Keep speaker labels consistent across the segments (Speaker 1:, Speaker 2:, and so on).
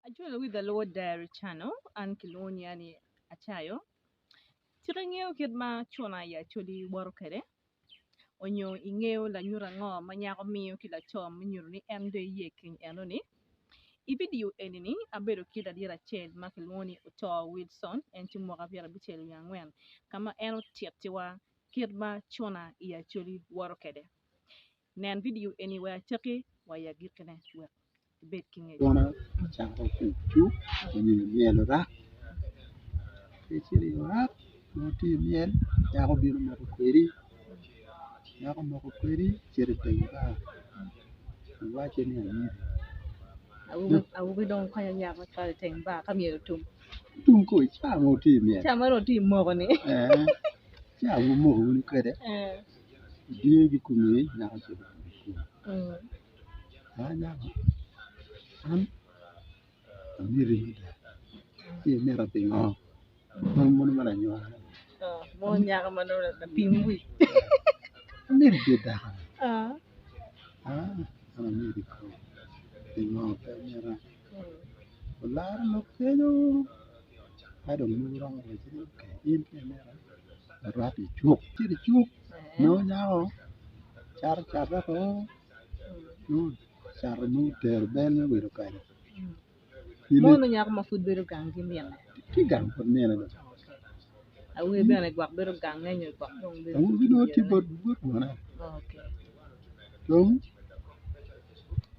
Speaker 1: Acholi with the Lord Diary channel and Kiloniani Achayo. Tirangeo kid ma chona ya choli workere. Onyo ingeo la nyura ngo manyako miyo kila chom nyurni ende ye king enoni. I video enini abedo kida dira chel makiloni uto Wilson en chimoka biara bichel yangwen kama eno tietiwa kid ma chona ya choli workere. Nen video anywhere cheki waya gikene wek bet king
Speaker 2: Dona chango kuchu ni miel ra kechiri ra moti miel yako biro mako kweri chere tenga wache ni ani
Speaker 1: Awu don kwanya nyako chale teng ba kamiyo tum.
Speaker 2: tum ko cha moti miel
Speaker 1: Chama roti moko ni.
Speaker 2: cha mo ni kede die gi kumi na ko anya am amiri ni mera pingo mo mara nyo
Speaker 1: Mo nyaka mano na pimwi.
Speaker 2: amiri beda
Speaker 1: Ah.
Speaker 2: amiri ko pingo mera Lara lo keno I don't know wrong with it. Okay, in camera. A rapi chuk. Chiri chuk. No now. Char ko. No. Char no ter ben we do kind.
Speaker 1: Mo no nyaka ma food beru gang gimian.
Speaker 2: Ti gang por mena do.
Speaker 1: Awu be na gwak beru gang nganyo gwak dong beru.
Speaker 2: Awu no ti bot wana.
Speaker 1: Okay.
Speaker 2: Dong.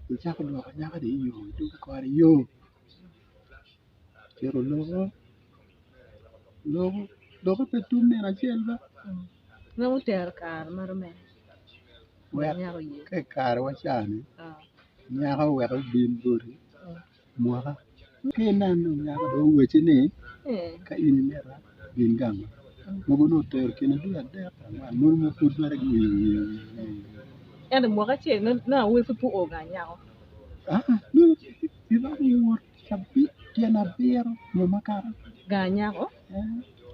Speaker 2: Ti cha ko do nya ka di yo. Tu ko ari yo. Pero logo pe tum ne na chelba.
Speaker 1: No ter kar marme. Nyako ye.
Speaker 2: Ke kar wa chani.
Speaker 1: Ah.
Speaker 2: Nyaka we ko bin buri. Mwaka. Ke nanu nyaka do weche ni. Ka ini mera bin gama. Mogo no ter kena du ade pa mo mo pu dware gi.
Speaker 1: Ende mo ka che na we fu o ga nyako.
Speaker 2: No ti ba wor sabi tiena bero mo makara.
Speaker 1: Ga nyako?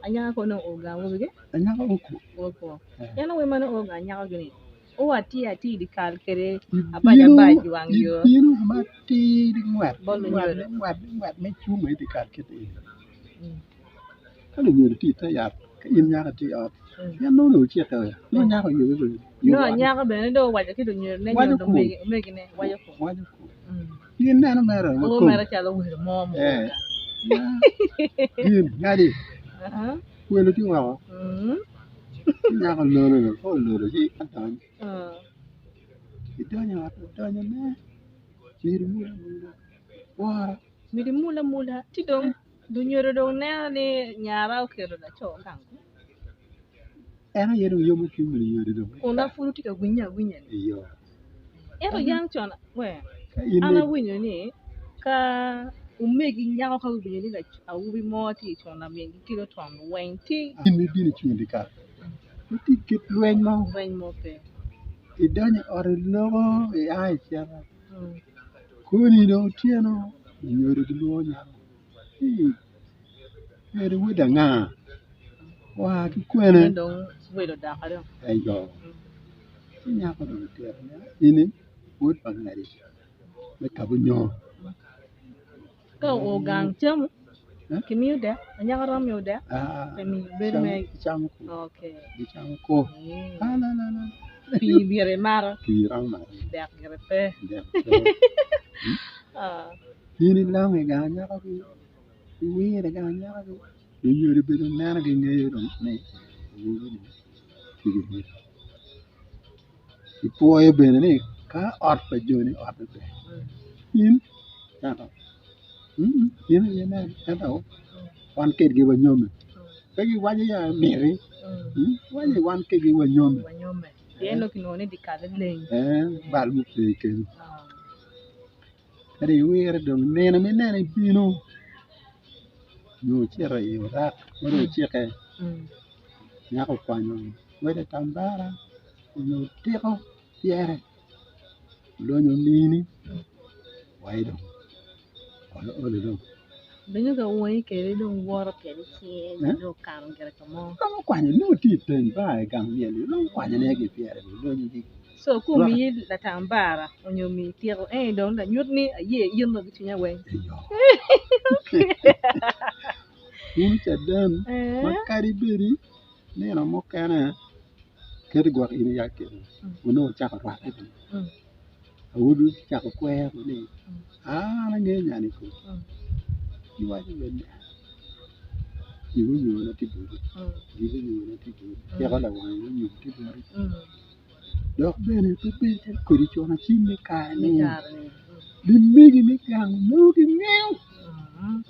Speaker 1: Anya ko no o ga wo ge?
Speaker 2: Anyaka oku.
Speaker 1: Opo. Yana we mano o ga nyako gini. O ati di kal kere apa ya ba juang yo.
Speaker 2: Bino ma ti di ngwat.
Speaker 1: Bolu
Speaker 2: ngwat me chu me di kal kete. Kalau nyodo ti ta ya ka in nyaka ti ot. Ya no che ta. No nyaka yo go.
Speaker 1: No nyaka be ne do waja kido nyodo ne nyodo megi ne waja ko.
Speaker 2: Waja ko. Yin na mera.
Speaker 1: O mera chalo wi mo mo.
Speaker 2: Yin ngadi. Welo ti wa. Nyaka loro ko loro ji atan. Idanya ne. Miri mula. Wara.
Speaker 1: Miri mula. Ti dong du nyodo dong ne ni nyara o kero da cho gang.
Speaker 2: Era yero yo mo ki miri yoro dong.
Speaker 1: Ona furu ti ka gunya ni.
Speaker 2: Iyo.
Speaker 1: Ero yang chona we. Ana winyo ni ka umegi nyako ka winyo ni la awubi mo ti chona mengi kilo ton wenti.
Speaker 2: Ini bini chundi ka. Ti kit lwen
Speaker 1: mo pe.
Speaker 2: Idanya ore logo e ai chara. Kuni do tieno nyoro di lo nya. Ere wida nga. Wa ki kwene.
Speaker 1: Dong wedo da ka do.
Speaker 2: Ayo. Nya ko do tieno. Ini wud pangari. Me kabunyo.
Speaker 1: Ka o gang cham. Kimi udah, anya karam udah. Kami berme.
Speaker 2: Cham ko.
Speaker 1: Okay.
Speaker 2: Di cham ko. La.
Speaker 1: Biare mar.
Speaker 2: Kirang mar.
Speaker 1: Dak grepe.
Speaker 2: Ini lang e ganya ka bi. Iwi re ganya ka bi. Nyori be na na ge ngero ne. Tigi. Ipo e be ne ka art pa joni art be. In. Ya ta. Yana ta. Wan ket gi wanyome. Ka gi waje ya meri. Waje wan ket gi wanyome.
Speaker 1: Yeno kinone di kale leng.
Speaker 2: Bal mu pe ken. Kare were dong nena me nena bino. No chere yo rak, no chere. Nya ko kwanyo. Wede tambara. No tiko yere. Lo nyo nini. Waido. Ole do.
Speaker 1: Benyo ga woi kere dong woro kere chi do kam kere kamo.
Speaker 2: Kamo kwanyo no ti ten ba e gam yele. Lo kwanyo ne ge piere. Lo nyo di
Speaker 1: So kumi la tambara onyo mi tiro don la nyut ni aye yin no tinya we.
Speaker 2: Un chadan makari beri ne na mo kana kedi gwak ini yake uno chaka rwate awudu chaka kwe ni na nge nyani ko iwaji wende iwu nyu na tiburu iwu nyu na tiburu ya kala wani nyu tiburu dok bene pepe kodi chona chime kani limigi mi gang nugi ngeo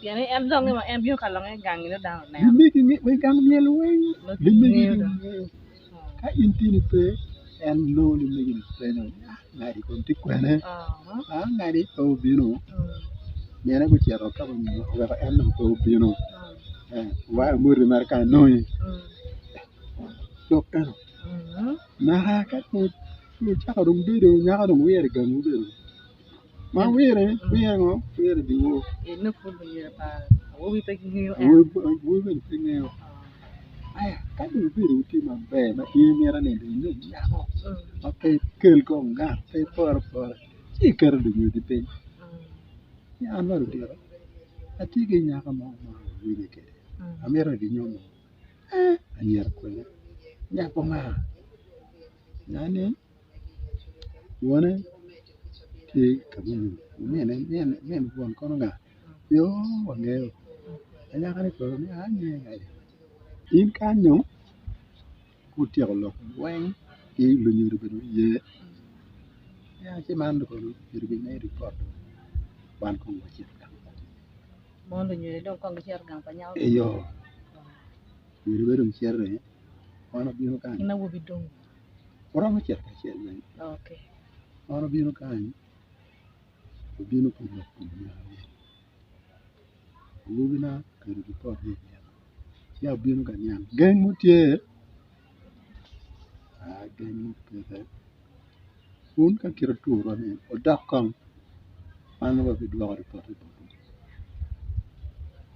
Speaker 1: yani em dong mà em biết cả lòng gang nó đào này
Speaker 2: limigi mi we gang miel wen limigi ngeo ka intini pe en lo limigi pe no ngari kon tikwene ngari to bino nene ko chero ka bo we ka en to bino wa muri marka noy dokano na ka ko chaka dum biro nyaka dum wer gamu biro ma were ngo were di wo
Speaker 1: no fu ni pa wo bi pe ngio
Speaker 2: wo be pe ngio aya ka dum biro ti ma be ma mera ne di no nyako ma pe kel ko nga pe por chi ker du di pe ya no di ati ge nyaka ma wi ni ke amera di nyomo anyer ko nyako ma nane wone ti kabunu men buon kono nga yo wangeo anya kani ko ni anye ngai in kanyo kutia ko lo wen i lu nyuru be ye ya che man ko lu nyuru be nei report ban ko ma che
Speaker 1: mon lu nyuru do ko ngi gang pa nyaw
Speaker 2: yo nyuru be dum chere ona bi no kan
Speaker 1: ina wo bi dong
Speaker 2: ora ma che ne
Speaker 1: okay
Speaker 2: ona bi no kan bi no ko lo ko ya lugina ka report ni ya bi no kan yan gang mutie gang mutie un ka kira turo ni o dakam anu ba bidwa report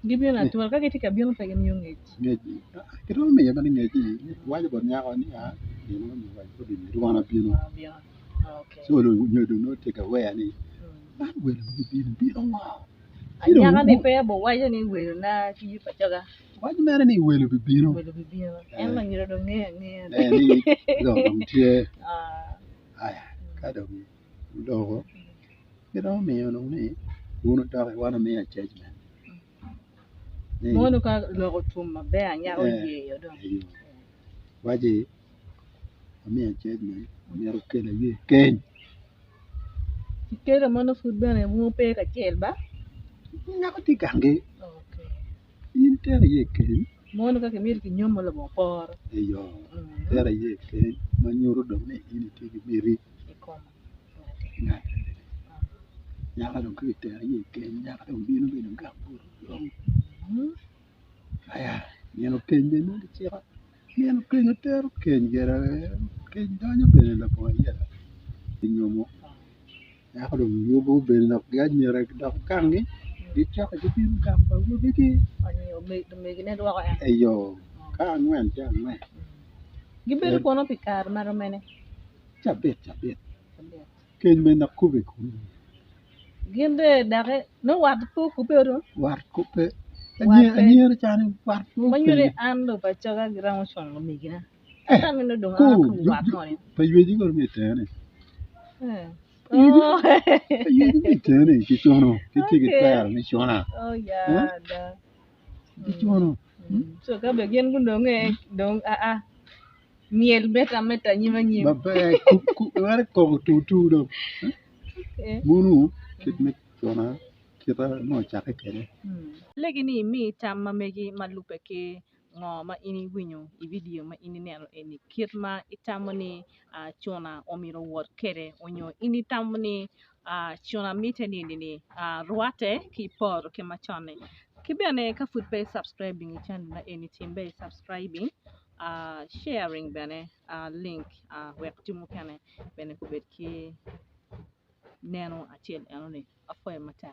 Speaker 1: gibi na tuwal ka kiti ka biyo pa gani yung
Speaker 2: ngeji kiro me ya bani ngeji waje bon nya oni ni no ni waje ko bi ruwana bino
Speaker 1: okay
Speaker 2: so lo nyodo no take away ani ba we lo bi no wow
Speaker 1: anya ka ni pe bo waje ni we na ki pa chaga
Speaker 2: waje mere ni we lo bi bino
Speaker 1: en la nyiro do nge
Speaker 2: ni do dom tie aya ka do do ko kiro me yo no ni uno ta wana me a judgment
Speaker 1: mono ka logo tumma be anya o ye yo do
Speaker 2: waje ami a judgment mi ro kele ye ken
Speaker 1: kele mono food bene mo pe ka kel ba
Speaker 2: nya ko ti gange
Speaker 1: okay
Speaker 2: intere ye ken
Speaker 1: mono ka kemir ki nyomo lo bon por
Speaker 2: yo tere ye ken ma nyoro do ne ini ti miri
Speaker 1: e kom
Speaker 2: nya ka do ki tere ye ken nya ka do bino bino ga bur aya ni no ken be no ti ra ni no ken tere ken gera ken danyo be la po ya nyomo nya ka do yobo be na ga nyera da kangi di cha ka ti bino ga ba wo be ki
Speaker 1: anyo me ne do ka
Speaker 2: ayo ka ngwen ja ngwen
Speaker 1: gibedo kono pikar maro mene
Speaker 2: chabet ken me na kube ku
Speaker 1: ginde dare no wat ko kupe do
Speaker 2: war kupe anyer chani war kupe
Speaker 1: manyure ando pa chaga gram son lo migina tami no do
Speaker 2: ku
Speaker 1: wat no ni
Speaker 2: pa yeji gor mi tane
Speaker 1: oh
Speaker 2: yeji mi tane ki chono ki tigi tayar mi chona
Speaker 1: oh ya da
Speaker 2: ki chono
Speaker 1: so ka be gen gundo nge dong miel beta meta nyima
Speaker 2: babe ku war ko tu do munu kit mi chona kita no chake kere
Speaker 1: legi ni mi tamma megi malupe ke ngo ma ini winyo i video ma ini neno eni kit ma itamani chona omiro word kere onyo ini tamani chona mite ni ruate ki por ke machone kibene ka food pay subscribing channel na eni timbe subscribing sharing bene link wek timu kene bene kubet ki neno achel anone afoy mata